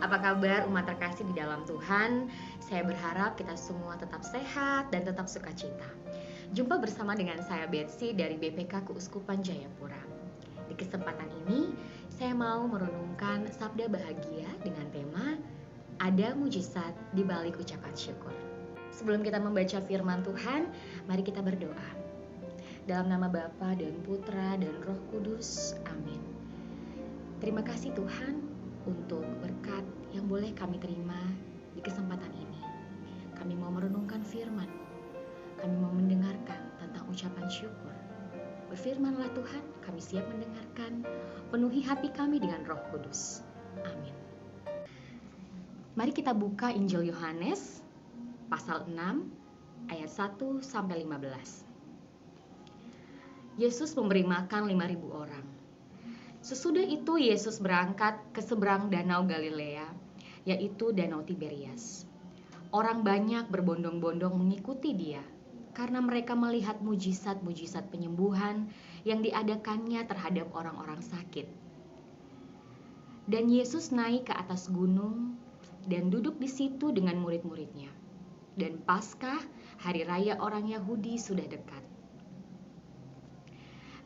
Apa kabar umat terkasih di dalam Tuhan? Saya berharap kita semua tetap sehat dan tetap sukacita. Jumpa bersama dengan saya Betsy dari BPK Keuskupan Jayapura. Di kesempatan ini, saya mau merenungkan sabda bahagia dengan tema Ada Mujizat di Balik Ucapan Syukur. Sebelum kita membaca firman Tuhan, mari kita berdoa. Dalam nama Bapa dan Putra dan Roh Kudus, amin. Terima kasih Tuhan untuk berkat yang boleh kami terima di kesempatan ini. Kami mau merenungkan firman, kami mau mendengarkan tentang ucapan syukur. Berfirmanlah Tuhan, kami siap mendengarkan, penuhi hati kami dengan Roh Kudus. Amin. Mari kita buka Injil Yohanes pasal 6 ayat 1 sampai 15. Yesus memberi makan 5.000 orang. Sesudah itu Yesus berangkat ke seberang danau Galilea, yaitu danau Tiberias. Orang banyak berbondong-bondong mengikuti dia, karena mereka melihat mujizat-mujizat penyembuhan yang diadakannya terhadap orang-orang sakit. Dan Yesus naik ke atas gunung dan duduk di situ dengan murid-muridnya. Dan Paskah, hari raya orang Yahudi, sudah dekat.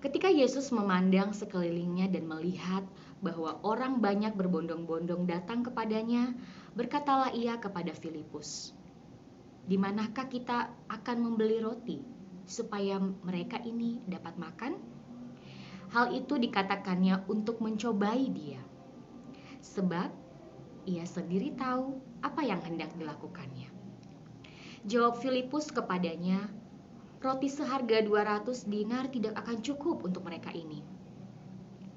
Ketika Yesus memandang sekelilingnya dan melihat bahwa orang banyak berbondong-bondong datang kepadanya, berkatalah ia kepada Filipus, "Di manakah kita akan membeli roti supaya mereka ini dapat makan?" Hal itu dikatakannya untuk mencobai dia, sebab ia sendiri tahu apa yang hendak dilakukannya. Jawab Filipus kepadanya, "Roti seharga 200 dinar tidak akan cukup untuk mereka ini.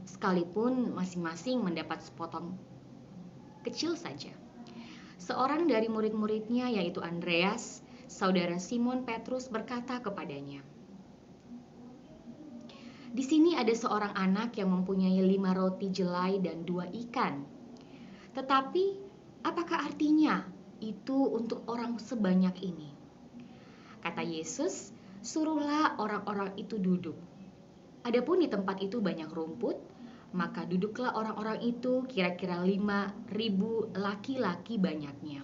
Sekalipun masing-masing mendapat sepotong kecil saja." Seorang dari murid-muridnya, yaitu Andreas, saudara Simon Petrus, berkata kepadanya, "Di sini ada seorang anak yang mempunyai 5 roti jelai dan 2 ikan. Tetapi apakah artinya itu untuk orang sebanyak ini?" Kata Yesus, "Suruhlah orang-orang itu duduk." Adapun di tempat itu banyak rumput, maka duduklah orang-orang itu, kira-kira 5.000 laki-laki banyaknya.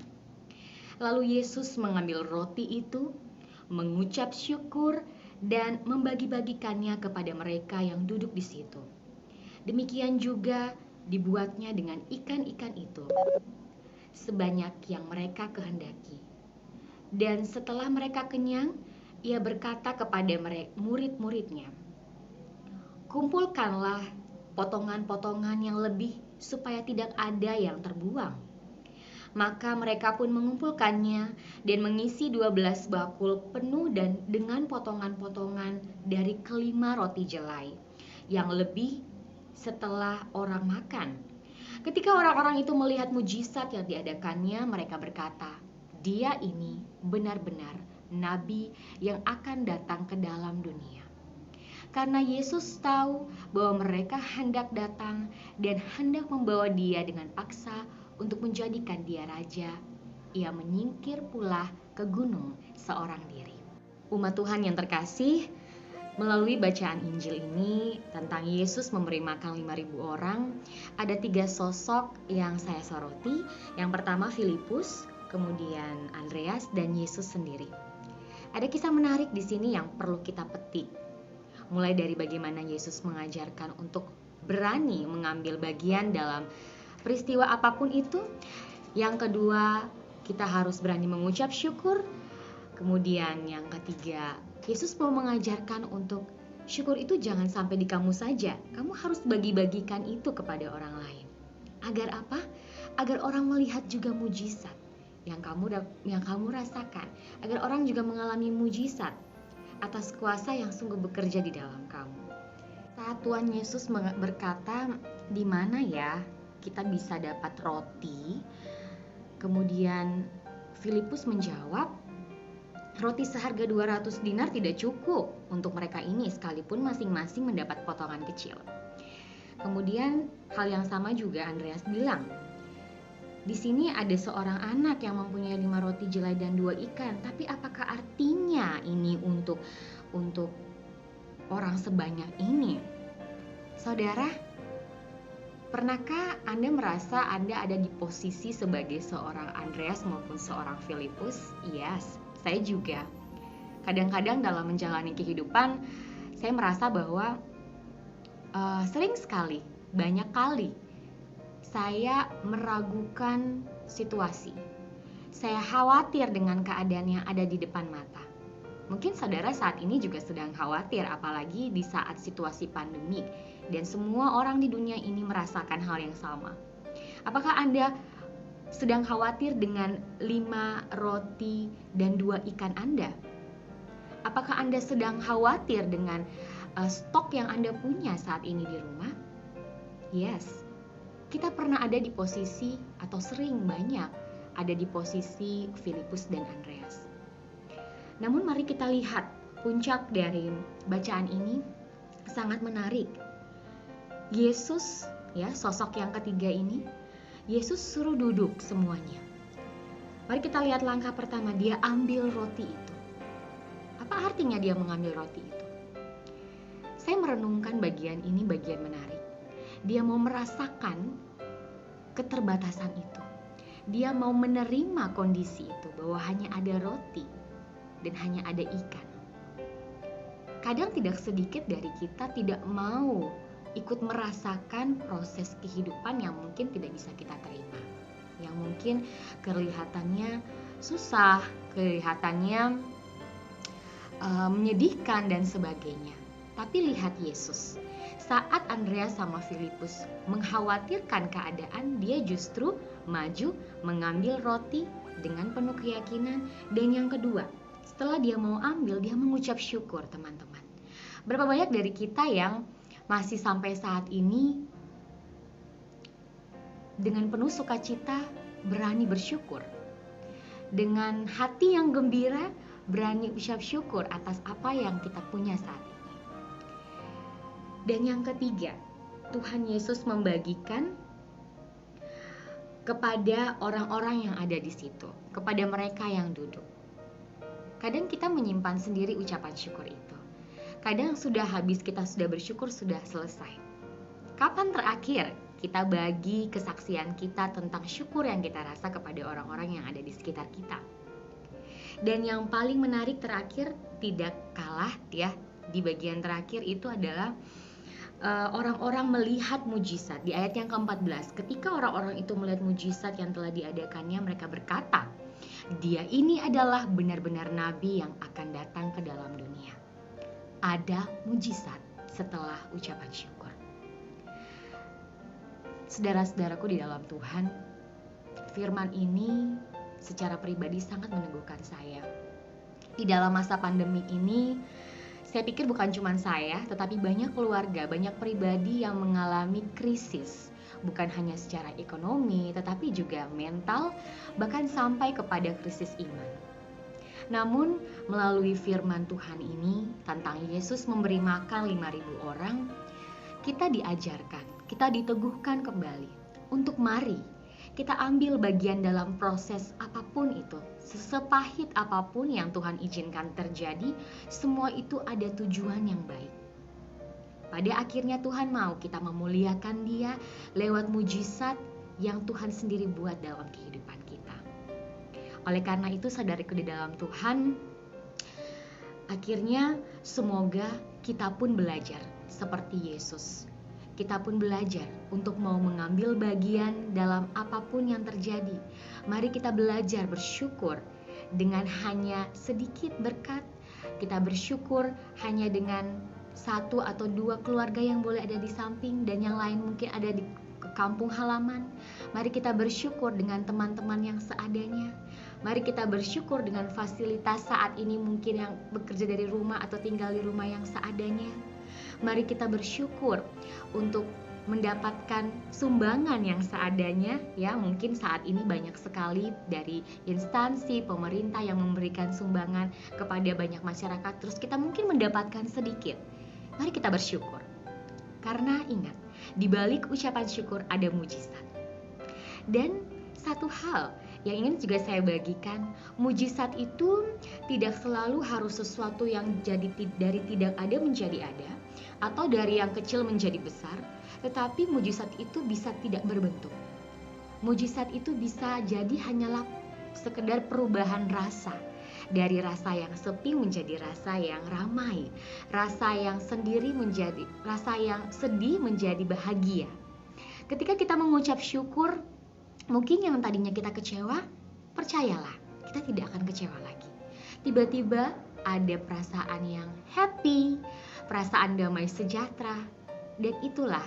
Lalu Yesus mengambil roti itu, mengucap syukur, dan membagi-bagikannya kepada mereka yang duduk di situ. Demikian juga dibuatnya dengan ikan-ikan itu, sebanyak yang mereka kehendaki. Dan setelah mereka kenyang, ia berkata kepada murid-muridnya, "Kumpulkanlah potongan-potongan yang lebih supaya tidak ada yang terbuang." Maka mereka pun mengumpulkannya dan mengisi 12 bakul penuh dan dengan potongan-potongan dari kelima roti jelai yang lebih setelah orang makan. Ketika orang-orang itu melihat mujizat yang diadakannya, mereka berkata, "Dia ini benar-benar nabi yang akan datang ke dalam dunia." Karena Yesus tahu bahwa mereka hendak datang dan hendak membawa dia dengan paksa untuk menjadikan dia raja, ia menyingkir pula ke gunung seorang diri. Umat Tuhan yang terkasih, melalui bacaan Injil ini tentang Yesus memberi makan 5.000 orang, ada 3 sosok yang saya soroti. Yang pertama Filipus, kemudian Andreas, dan Yesus sendiri. Ada kisah menarik di sini yang perlu kita petik. Mulai dari bagaimana Yesus mengajarkan untuk berani mengambil bagian dalam peristiwa apapun itu. Yang kedua, kita harus berani mengucap syukur. Kemudian yang ketiga, Yesus mau mengajarkan untuk syukur itu jangan sampai di kamu saja. Kamu harus bagi-bagikan itu kepada orang lain. Agar apa? Agar orang melihat juga mujizat yang kamu rasakan, agar orang juga mengalami mujizat atas kuasa yang sungguh bekerja di dalam kamu. Saat Tuhan Yesus berkata, "Di mana ya kita bisa dapat roti?" Kemudian Filipus menjawab, "Roti seharga 200 dinar tidak cukup untuk mereka ini, sekalipun masing-masing mendapat potongan kecil." Kemudian hal yang sama juga Andreas bilang, "Di sini ada seorang anak yang mempunyai 5 roti jelai dan 2 ikan, tapi apakah artinya ini untuk orang sebanyak ini?" Saudara, Pernahkah Anda merasa Anda ada di posisi sebagai seorang Andreas maupun seorang Filipus? Yes, saya juga. Kadang-kadang dalam menjalani kehidupan, saya merasa bahwa sering sekali, banyak kali, saya meragukan situasi. Saya khawatir dengan keadaan yang ada di depan mata. Mungkin saudara saat ini juga sedang khawatir, apalagi di saat situasi pandemi, dan semua orang di dunia ini merasakan hal yang sama. Apakah Anda sedang khawatir dengan 5 roti dan 2 ikan Anda? Apakah Anda sedang khawatir dengan stok yang Anda punya saat ini di rumah? Yes, kita pernah ada di posisi, atau sering banyak ada di posisi Filipus dan Andreas. Namun mari kita lihat puncak dari bacaan ini sangat menarik. Yesus, ya, sosok yang ketiga ini, Yesus suruh duduk semuanya. Mari kita lihat langkah pertama, dia ambil roti itu. Apa artinya dia mengambil roti itu? Saya merenungkan bagian ini, bagian menarik. Dia mau merasakan keterbatasan itu. Dia mau menerima kondisi itu, bahwa hanya ada roti dan hanya ada ikan. Kadang tidak sedikit dari kita tidak mau ikut merasakan proses kehidupan yang mungkin tidak bisa kita terima, yang mungkin kelihatannya susah, kelihatannya menyedihkan dan sebagainya. Tapi lihat Yesus, saat Andreas sama Filipus mengkhawatirkan keadaan, dia justru maju mengambil roti dengan penuh keyakinan. Dan yang kedua, setelah dia mau ambil, dia mengucap syukur, teman-teman. Berapa banyak dari kita yang masih sampai saat ini dengan penuh sukacita berani bersyukur, dengan hati yang gembira berani ucap syukur atas apa yang kita punya saat ini. Dan yang ketiga, Tuhan Yesus membagikan kepada orang-orang yang ada di situ, kepada mereka yang duduk. Kadang kita menyimpan sendiri ucapan syukur itu. Kadang sudah habis, kita sudah bersyukur, sudah selesai. Kapan terakhir kita bagi kesaksian kita tentang syukur yang kita rasa kepada orang-orang yang ada di sekitar kita? Dan yang paling menarik terakhir, tidak kalah ya, di bagian terakhir itu adalah orang-orang melihat mujizat. Di ayat yang ke-14, ketika orang-orang itu melihat mujizat yang telah diadakannya, mereka berkata, dia ini adalah benar-benar nabi yang akan datang ke dalam dunia. Ada mujizat setelah ucapan syukur. Saudara-saudaraku di dalam Tuhan, firman ini secara pribadi sangat meneguhkan saya. Di dalam masa pandemi ini, saya pikir bukan cuma saya, tetapi banyak keluarga, banyak pribadi yang mengalami krisis. Bukan hanya secara ekonomi, tetapi juga mental, bahkan sampai kepada krisis iman. Namun, melalui firman Tuhan ini, tentang Yesus memberi makan 5.000 orang, kita diajarkan, kita diteguhkan kembali untuk mari kita ambil bagian dalam proses apapun itu. Sepahit apapun yang Tuhan izinkan terjadi, semua itu ada tujuan yang baik. Pada akhirnya Tuhan mau kita memuliakan Dia lewat mujizat yang Tuhan sendiri buat dalam kehidupan kita. Oleh karena itu, saudaraku di dalam Tuhan, akhirnya semoga kita pun belajar seperti Yesus. Kita pun belajar untuk mau mengambil bagian dalam apapun yang terjadi. Mari kita belajar bersyukur dengan hanya sedikit berkat. Kita bersyukur hanya dengan 1 atau 2 keluarga yang boleh ada di samping, dan yang lain mungkin ada di kampung halaman. Mari kita bersyukur dengan teman-teman yang seadanya. Mari kita bersyukur dengan fasilitas saat ini mungkin yang bekerja dari rumah atau tinggal di rumah yang seadanya. Mari kita bersyukur untuk mendapatkan sumbangan yang seadanya, ya. Mungkin saat ini banyak sekali dari instansi pemerintah yang memberikan sumbangan kepada banyak masyarakat, terus kita mungkin mendapatkan sedikit. Mari kita bersyukur, karena ingat, di balik ucapan syukur ada mujizat. Dan satu hal yang ingin juga saya bagikan, mujizat itu tidak selalu harus sesuatu yang jadi dari tidak ada menjadi ada, atau dari yang kecil menjadi besar, Tetapi mujizat itu bisa tidak berbentuk. Mujizat itu bisa jadi hanyalah sekedar perubahan rasa. Dari rasa yang sepi menjadi rasa yang ramai, rasa yang sedih menjadi bahagia. Ketika kita mengucap syukur, mungkin yang tadinya kita kecewa, percayalah, kita tidak akan kecewa lagi. Tiba-tiba ada perasaan yang happy, perasaan damai sejahtera, dan itulah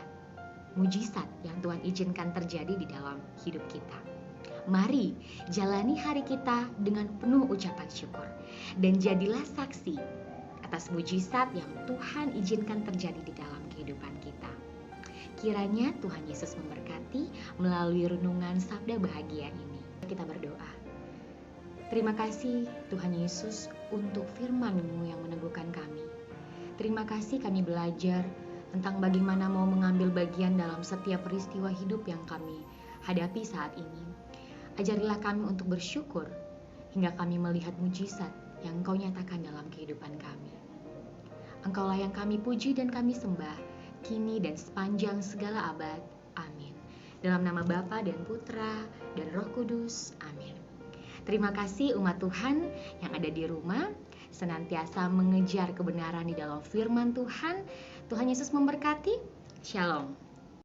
mujizat yang Tuhan izinkan terjadi di dalam hidup kita. Mari jalani hari kita dengan penuh ucapan syukur dan jadilah saksi atas mujizat yang Tuhan izinkan terjadi di dalam kehidupan kita. Kiranya Tuhan Yesus memberkati melalui renungan sabda bahagia ini. Kita berdoa. Terima kasih Tuhan Yesus untuk firman-Mu yang meneguhkan kami. Terima kasih kami belajar tentang bagaimana mau mengambil bagian dalam setiap peristiwa hidup yang kami hadapi saat ini. Ajarilah kami untuk bersyukur hingga kami melihat mujizat yang Engkau nyatakan dalam kehidupan kami. Engkaulah yang kami puji dan kami sembah, kini dan sepanjang segala abad. Amin. Dalam nama Bapa dan Putra dan Roh Kudus. Amin. Terima kasih umat Tuhan yang ada di rumah, senantiasa mengejar kebenaran di dalam firman Tuhan. Tuhan Yesus memberkati. Shalom.